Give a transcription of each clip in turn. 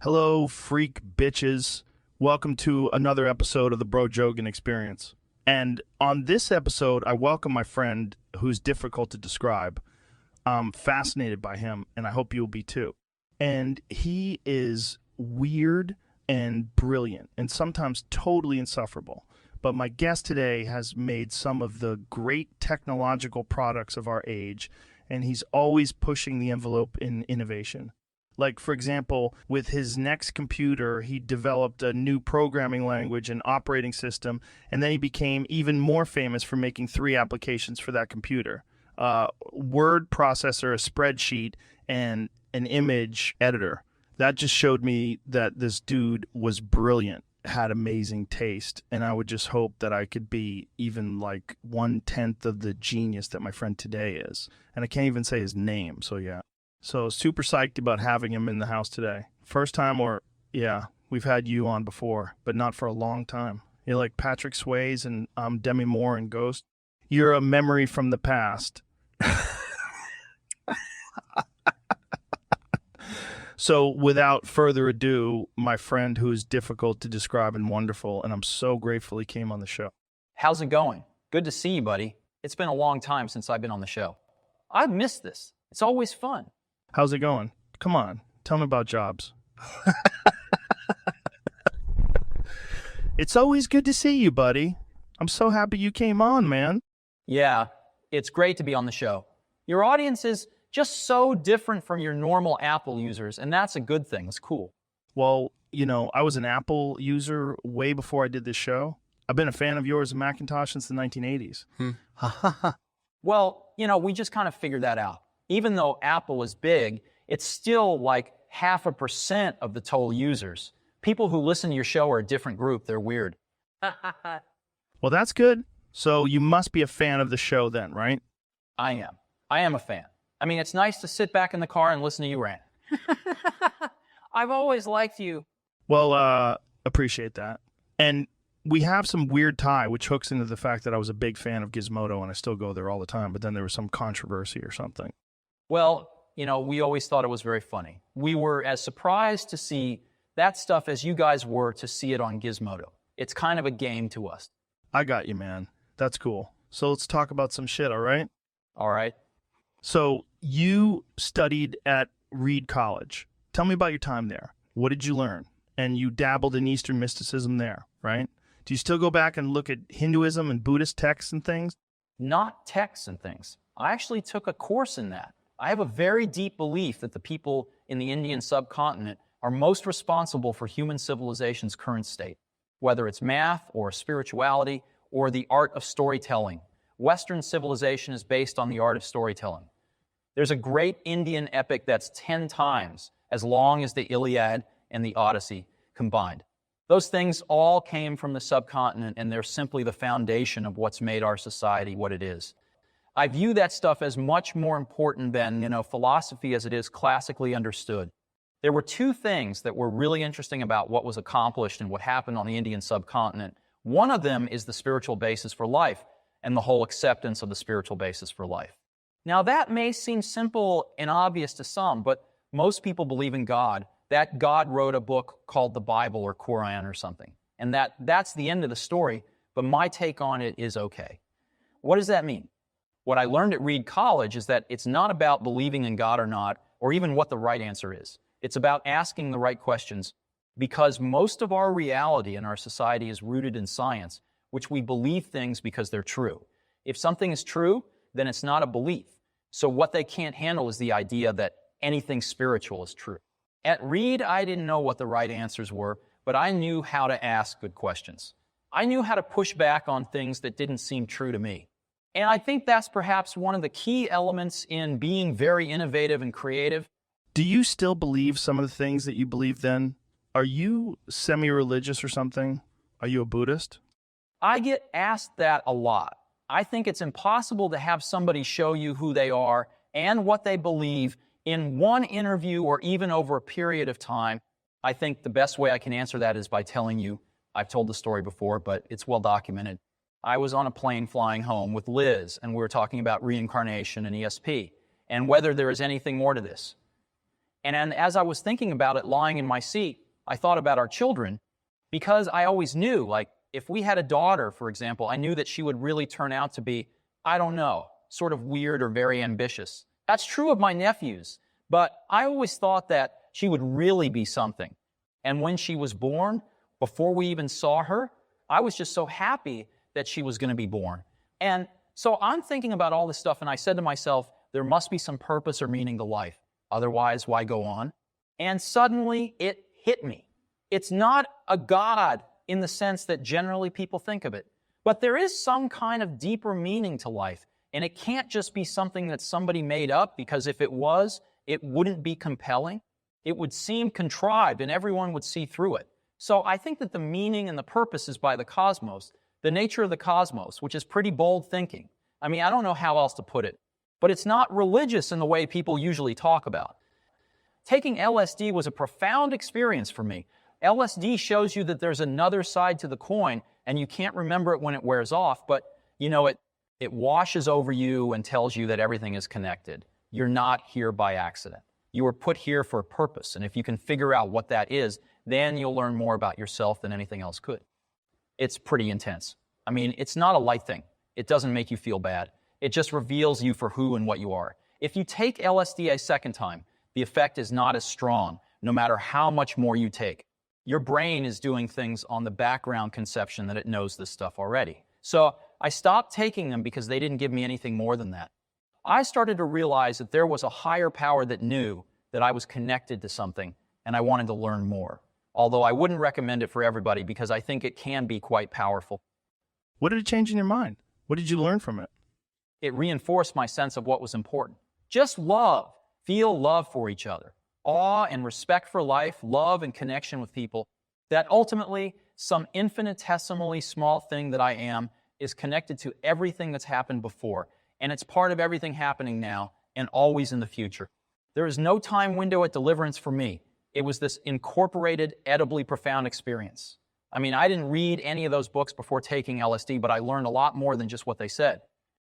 Hello, freak bitches. Welcome to another episode of the Bro Jogan Experience. And on this episode, I welcome my friend who's difficult to describe. I'm fascinated by him, and I hope you'll be too. And he is weird and brilliant, and sometimes totally insufferable. But my guest today has made some of the great technological products of our age, and he's always pushing the envelope in innovation. Like, for example, with his next computer, he developed a new programming language and operating system, and then he became even more famous for making 3 applications for that computer. Word processor, a spreadsheet, and an image editor. That just showed me that this dude was brilliant, had amazing taste, and I would just hope that I could be even like 1/10 of the genius that my friend today is. And I can't even say his name, so yeah. So super psyched about having him in the house today. First time, or yeah, we've had you on before, but not for a long time. You're like Patrick Swayze and Demi Moore in Ghost. You're a memory from the past. So without further ado, my friend who is difficult to describe and wonderful, and I'm so grateful he came on the show. How's it going? Good to see you, buddy. It's been a long time since I've been on the show. I've missed this. It's always fun. How's it going? Come on, tell me about jobs. It's always good to see you, buddy. I'm so happy you came on, man. Yeah, it's great to be on the show. Your audience is just so different from your normal Apple users, and that's a good thing. It's cool. Well, I was an Apple user way before I did this show. I've been a fan of yours and Macintosh since the 1980s. Well, we just kind of figured that out. Even though Apple is big, it's still like 0.5% of the total users. People who listen to your show are a different group. They're weird. Well, that's good. So you must be a fan of the show then, right? I am. I am a fan. I mean, it's nice to sit back in the car and listen to you rant. I've always liked you. Well, appreciate that. And we have some weird tie, which hooks into the fact that I was a big fan of Gizmodo and I still go there all the time, but then there was some controversy or something. Well, we always thought it was very funny. We were as surprised to see that stuff as you guys were to see it on Gizmodo. It's kind of a game to us. I got you, man. That's cool. So let's talk about some shit, all right? All right. So you studied at Reed College. Tell me about your time there. What did you learn? And you dabbled in Eastern mysticism there, right? Do you still go back and look at Hinduism and Buddhist texts and things? Not texts and things. I actually took a course in that. I have a very deep belief that the people in the Indian subcontinent are most responsible for human civilization's current state, whether it's math or spirituality or the art of storytelling. Western civilization is based on the art of storytelling. There's a great Indian epic that's 10 times as long as the Iliad and the Odyssey combined. Those things all came from the subcontinent, and they're simply the foundation of what's made our society what it is. I view that stuff as much more important than, philosophy as it is classically understood. There were 2 things that were really interesting about what was accomplished and what happened on the Indian subcontinent. One of them is the spiritual basis for life and the whole acceptance of the spiritual basis for life. Now, that may seem simple and obvious to some, but most people believe in God, that God wrote a book called the Bible or Quran or something. And that's the end of the story, but my take on it is okay. What does that mean? What I learned at Reed College is that it's not about believing in God or not, or even what the right answer is. It's about asking the right questions, because most of our reality in our society is rooted in science, which we believe things because they're true. If something is true, then it's not a belief. So what they can't handle is the idea that anything spiritual is true. At Reed, I didn't know what the right answers were, but I knew how to ask good questions. I knew how to push back on things that didn't seem true to me. And I think that's perhaps one of the key elements in being very innovative and creative. Do you still believe some of the things that you believed then? Are you semi-religious or something? Are you a Buddhist? I get asked that a lot. I think it's impossible to have somebody show you who they are and what they believe in one interview or even over a period of time. I think the best way I can answer that is by telling you, I've told the story before, but it's well documented. I was on a plane flying home with Liz, and we were talking about reincarnation and ESP, and whether there is anything more to this. And as I was thinking about it, lying in my seat, I thought about our children, because I always knew, like, if we had a daughter, for example, I knew that she would really turn out to be, I don't know, sort of weird or very ambitious. That's true of my nephews, but I always thought that she would really be something. And when she was born, before we even saw her, I was just so happy that she was going to be born. And so I'm thinking about all this stuff, and I said to myself, there must be some purpose or meaning to life. Otherwise, why go on? And suddenly it hit me. It's not a God in the sense that generally people think of it, but there is some kind of deeper meaning to life. And it can't just be something that somebody made up, because if it was, it wouldn't be compelling. It would seem contrived and everyone would see through it. So I think that the meaning and the purpose is by the cosmos, the nature of the cosmos, which is pretty bold thinking. I mean, I don't know how else to put it, but it's not religious in the way people usually talk about. Taking LSD was a profound experience for me. LSD shows you that there's another side to the coin, and you can't remember it when it wears off, but you know, it washes over you and tells you that everything is connected. You're not here by accident. You were put here for a purpose, and if you can figure out what that is, then you'll learn more about yourself than anything else could. It's pretty intense. I mean, it's not a light thing. It doesn't make you feel bad. It just reveals you for who and what you are. If you take LSD a second time, the effect is not as strong, no matter how much more you take. Your brain is doing things on the background conception that it knows this stuff already. So I stopped taking them because they didn't give me anything more than that. I started to realize that there was a higher power that knew that I was connected to something, and I wanted to learn more. Although I wouldn't recommend it for everybody, because I think it can be quite powerful. What did it change in your mind? What did you learn from it? It reinforced my sense of what was important. Just love. Feel love for each other. Awe and respect for life, love and connection with people. That ultimately, some infinitesimally small thing that I am is connected to everything that's happened before. And it's part of everything happening now and always in the future. There is no time window at deliverance for me. It was this incorporated, edibly profound experience. I mean, I didn't read any of those books before taking LSD, but I learned a lot more than just what they said.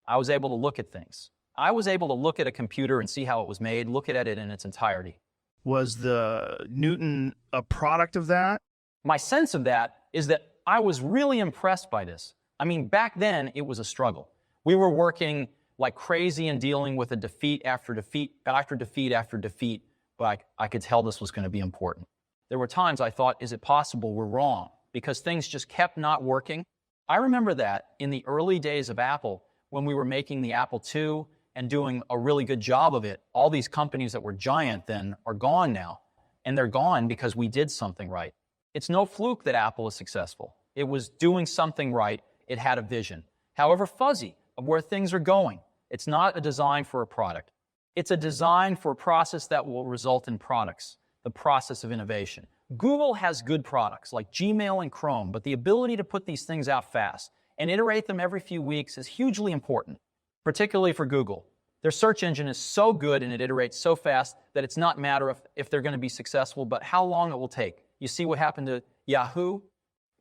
I was able to look at things. I was able to look at a computer and see how it was made, look at it in its entirety. Was the Newton a product of that? My sense of that is that I was really impressed by this. I mean, back then, it was a struggle. We were working like crazy and dealing with a defeat after defeat after defeat after defeat, but I could tell this was going to be important. There were times I thought, is it possible we're wrong? Because things just kept not working. I remember that in the early days of Apple, when we were making the Apple II and doing a really good job of it, all these companies that were giant then are gone now. And they're gone because we did something right. It's no fluke that Apple is successful. It was doing something right. It had a vision, however fuzzy, of where things are going. It's not a design for a product. It's a design for a process that will result in products, the process of innovation. Google has good products like Gmail and Chrome, but the ability to put these things out fast and iterate them every few weeks is hugely important, particularly for Google. Their search engine is so good and it iterates so fast that it's not a matter of if they're going to be successful, but how long it will take. You see what happened to Yahoo?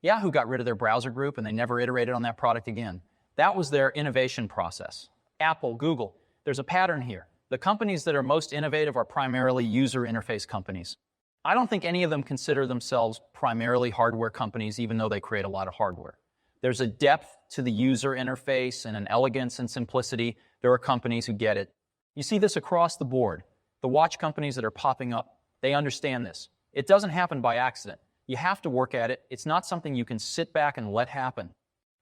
Yahoo got rid of their browser group and they never iterated on that product again. That was their innovation process. Apple, Google, there's a pattern here. The companies that are most innovative are primarily user interface companies. I don't think any of them consider themselves primarily hardware companies, even though they create a lot of hardware. There's a depth to the user interface and an elegance and simplicity. There are companies who get it. You see this across the board. The watch companies that are popping up, they understand this. It doesn't happen by accident. You have to work at it. It's not something you can sit back and let happen.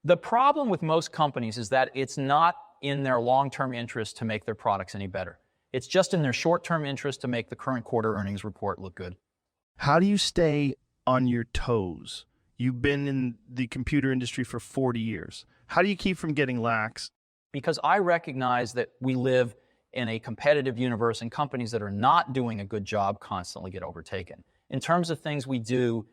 The problem with most companies is that it's not in their long-term interest to make their products any better. It's just in their short-term interest to make the current quarter earnings report look good. How do you stay on your toes? You've been in the computer industry for 40 years. How do you keep from getting lax? Because I recognize that we live in a competitive universe and companies that are not doing a good job constantly get overtaken. In terms of things we do,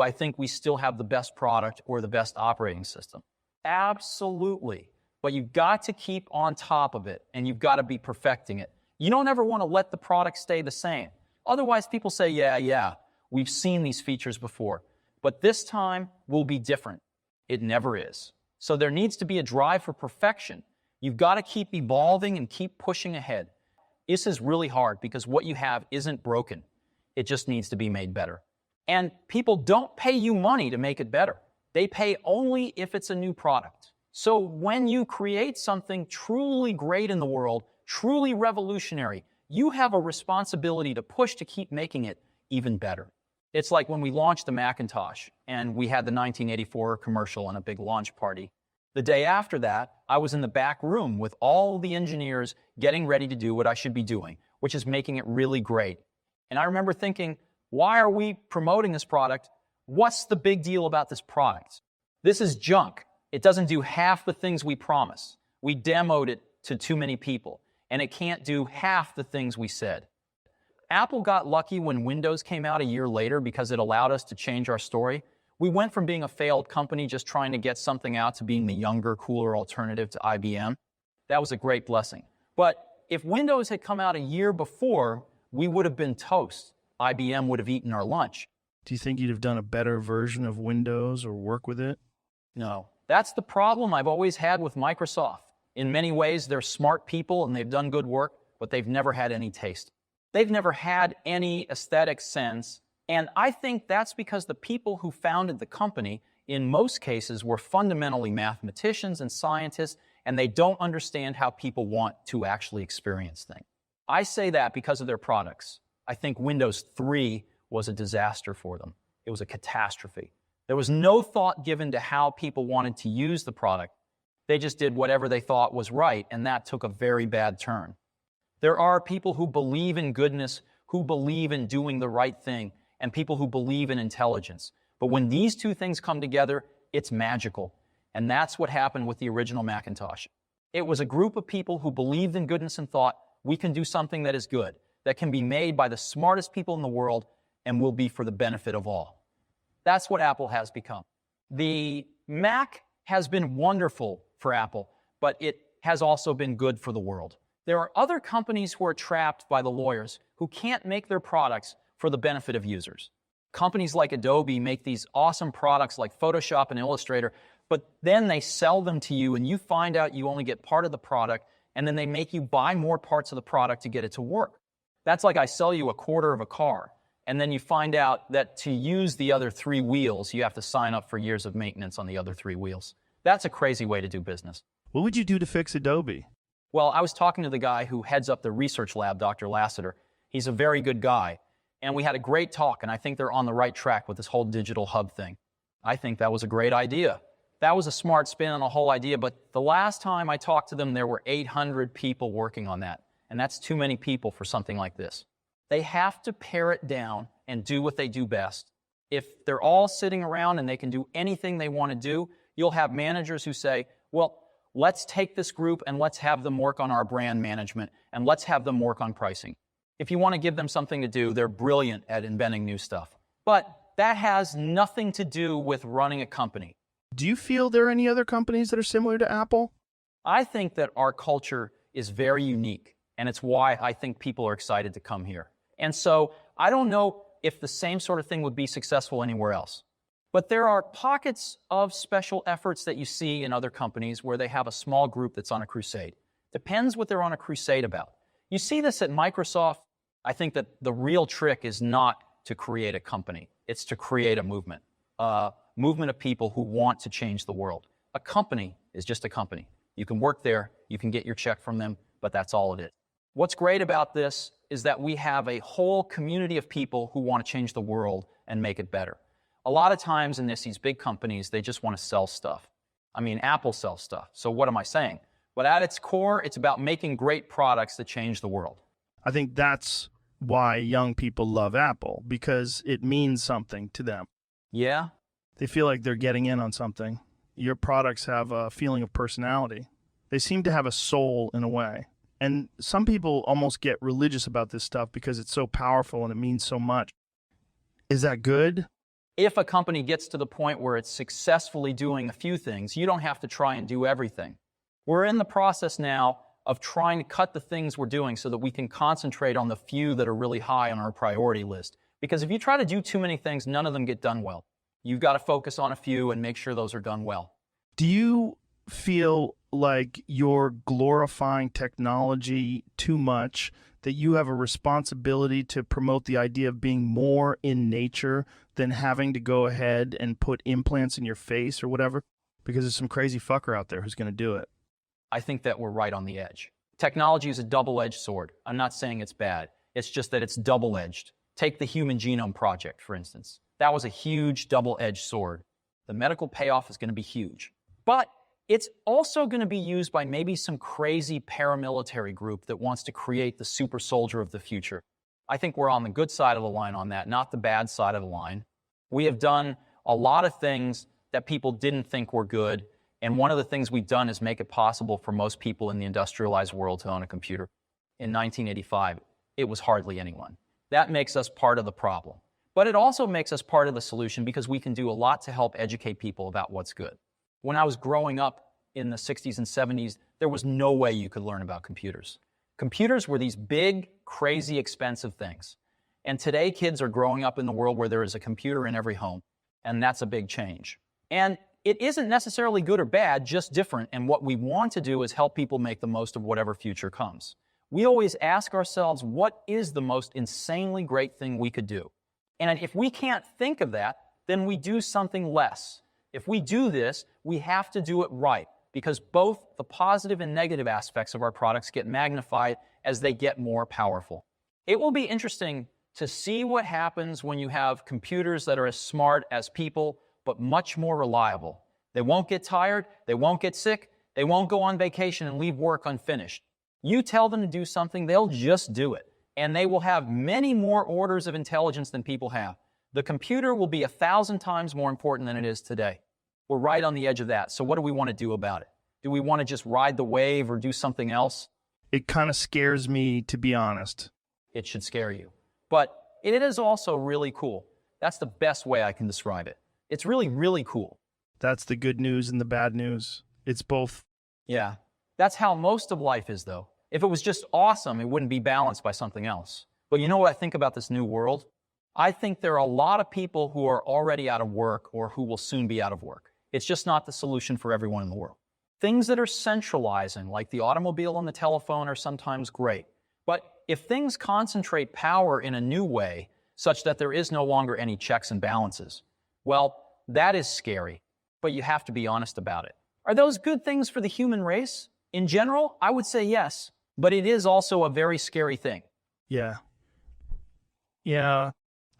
I think we still have the best product or the best operating system? Absolutely. But you've got to keep on top of it and you've got to be perfecting it. You don't ever want to let the product stay the same. Otherwise, people say, yeah, we've seen these features before, but this time will be different. It never is. So there needs to be a drive for perfection. You've got to keep evolving and keep pushing ahead. This is really hard because what you have isn't broken. It just needs to be made better. And people don't pay you money to make it better. They pay only if it's a new product. So when you create something truly great in the world, truly revolutionary, you have a responsibility to push to keep making it even better. It's like when we launched the Macintosh and we had the 1984 commercial and a big launch party. The day after that, I was in the back room with all the engineers getting ready to do what I should be doing, which is making it really great. And I remember thinking, why are we promoting this product? What's the big deal about this product? This is junk. It doesn't do half the things we promise. We demoed it to too many people, and it can't do half the things we said. Apple got lucky when Windows came out a year later because it allowed us to change our story. We went from being a failed company just trying to get something out to being the younger, cooler alternative to IBM. That was a great blessing. But if Windows had come out a year before, we would have been toast. IBM would have eaten our lunch. Do you think you'd have done a better version of Windows or work with it? No. That's the problem I've always had with Microsoft. In many ways, they're smart people and they've done good work, but they've never had any taste. They've never had any aesthetic sense. And I think that's because the people who founded the company, in most cases, were fundamentally mathematicians and scientists, and they don't understand how people want to actually experience things. I say that because of their products. I think Windows 3 was a disaster for them. It was a catastrophe. There was no thought given to how people wanted to use the product. They just did whatever they thought was right, and that took a very bad turn. There are people who believe in goodness, who believe in doing the right thing, and people who believe in intelligence. But when these two things come together, it's magical. And that's what happened with the original Macintosh. It was a group of people who believed in goodness and thought, we can do something that is good, that can be made by the smartest people in the world, and will be for the benefit of all. That's what Apple has become. The Mac has been wonderful for Apple, but it has also been good for the world. There are other companies who are trapped by the lawyers who can't make their products for the benefit of users. Companies like Adobe make these awesome products like Photoshop and Illustrator, but then they sell them to you and you find out you only get part of the product, and then they make you buy more parts of the product to get it to work. That's like I sell you a quarter of a car, and then you find out that to use the other 3 wheels, you have to sign up for years of maintenance on the other 3 wheels. That's a crazy way to do business. What would you do to fix Adobe? Well, I was talking to the guy who heads up the research lab, Dr. Lassiter. He's a very good guy. And we had a great talk, and I think they're on the right track with this whole digital hub thing. I think that was a great idea. That was a smart spin on the whole idea, but the last time I talked to them, there were 800 people working on that. And that's too many people for something like this. They have to pare it down and do what they do best. If they're all sitting around and they can do anything they want to do, you'll have managers who say, well, let's take this group and let's have them work on our brand management and let's have them work on pricing. If you want to give them something to do, they're brilliant at inventing new stuff. But that has nothing to do with running a company. Do you feel there are any other companies that are similar to Apple? I think that our culture is very unique, and it's why I think people are excited to come here. And so I don't know if the same sort of thing would be successful anywhere else. But there are pockets of special efforts that you see in other companies where they have a small group that's on a crusade. Depends what they're on a crusade about. You see this at Microsoft. I think that the real trick is not to create a company. It's to create a movement of people who want to change the world. A company is just a company. You can work there, you can get your check from them, but that's all it is. What's great about this is that we have a whole community of people who want to change the world and make it better. A lot of times in these big companies, they just want to sell stuff. I mean, Apple sells stuff, so what am I saying? But at its core, it's about making great products that change the world. I think that's why young people love Apple, because it means something to them. Yeah? They feel like they're getting in on something. Your products have a feeling of personality. They seem to have a soul in a way. And some people almost get religious about this stuff because it's so powerful and it means so much. Is that good? If a company gets to the point where it's successfully doing a few things, you don't have to try and do everything. We're in the process now of trying to cut the things we're doing so that we can concentrate on the few that are really high on our priority list. Because if you try to do too many things, none of them get done well. You've got to focus on a few and make sure those are done well. Do you feel like you're glorifying technology too much, that you have a responsibility to promote the idea of being more in nature than having to go ahead and put implants in your face or whatever? Because there's some crazy fucker out there who's going to do it. I think that we're right on the edge. Technology is a double-edged sword. I'm not saying it's bad. It's just that it's double-edged. Take the Human Genome Project, for instance. That was a huge double-edged sword. The medical payoff is going to be huge. But it's also going to be used by maybe some crazy paramilitary group that wants to create the super soldier of the future. I think we're on the good side of the line on that, not the bad side of the line. We have done a lot of things that people didn't think were good, and one of the things we've done is make it possible for most people in the industrialized world to own a computer. In 1985, it was hardly anyone. That makes us part of the problem. But it also makes us part of the solution because we can do a lot to help educate people about what's good. When I was growing up in the 60s and 70s, there was no way you could learn about computers. Computers were these big, crazy, expensive things. And today, kids are growing up in the world where there is a computer in every home, and that's a big change. And it isn't necessarily good or bad, just different, and what we want to do is help people make the most of whatever future comes. We always ask ourselves, what is the most insanely great thing we could do? And if we can't think of that, then we do something less. If we do this, we have to do it right, because both the positive and negative aspects of our products get magnified as they get more powerful. It will be interesting to see what happens when you have computers that are as smart as people, but much more reliable. They won't get tired, they won't get sick, they won't go on vacation and leave work unfinished. You tell them to do something, they'll just do it. And they will have many more orders of intelligence than people have. The computer will be 1,000 times more important than it is today. We're right on the edge of that. So what do we want to do about it? Do we want to just ride the wave or do something else? It kind of scares me, to be honest. It should scare you. But it is also really cool. That's the best way I can describe it. It's really, really cool. That's the good news and the bad news. It's both. Yeah. That's how most of life is, though. If it was just awesome, it wouldn't be balanced by something else. But you know what I think about this new world? I think there are a lot of people who are already out of work or who will soon be out of work. It's just not the solution for everyone in the world. Things that are centralizing, like the automobile and the telephone, are sometimes great. But if things concentrate power in a new way, such that there is no longer any checks and balances, well, that is scary. But you have to be honest about it. Are those good things for the human race? In general, I would say yes. But it is also a very scary thing. Yeah.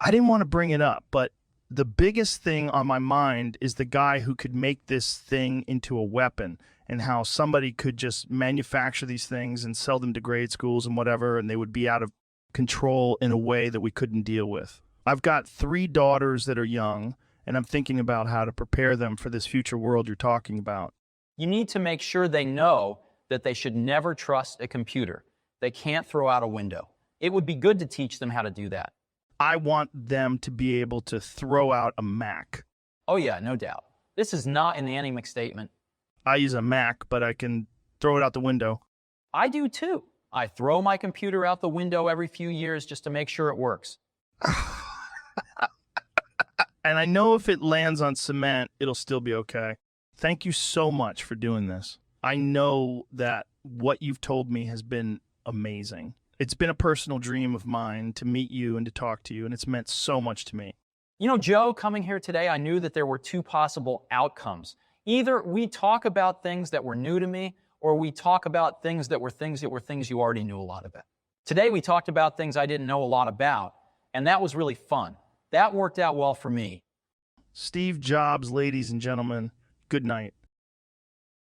I didn't want to bring it up, but the biggest thing on my mind is the guy who could make this thing into a weapon, and how somebody could just manufacture these things and sell them to grade schools and whatever, and they would be out of control in a way that we couldn't deal with. I've got 3 daughters that are young, and I'm thinking about how to prepare them for this future world you're talking about. You need to make sure they know that they should never trust a computer. They can't throw out a window. It would be good to teach them how to do that. I want them to be able to throw out a Mac. Oh yeah, no doubt. This is not an anemic statement. I use a Mac, but I can throw it out the window. I do too. I throw my computer out the window every few years just to make sure it works. And I know if it lands on cement, it'll still be okay. Thank you so much for doing this. I know that what you've told me has been amazing. It's been a personal dream of mine to meet you and to talk to you, and it's meant so much to me. You know, Joe, coming here today, I knew that there were 2 possible outcomes. Either we talk about things that were new to me, or we talk about things that were things you already knew a lot about. Today, we talked about things I didn't know a lot about, and that was really fun. That worked out well for me. Steve Jobs, ladies and gentlemen, good night.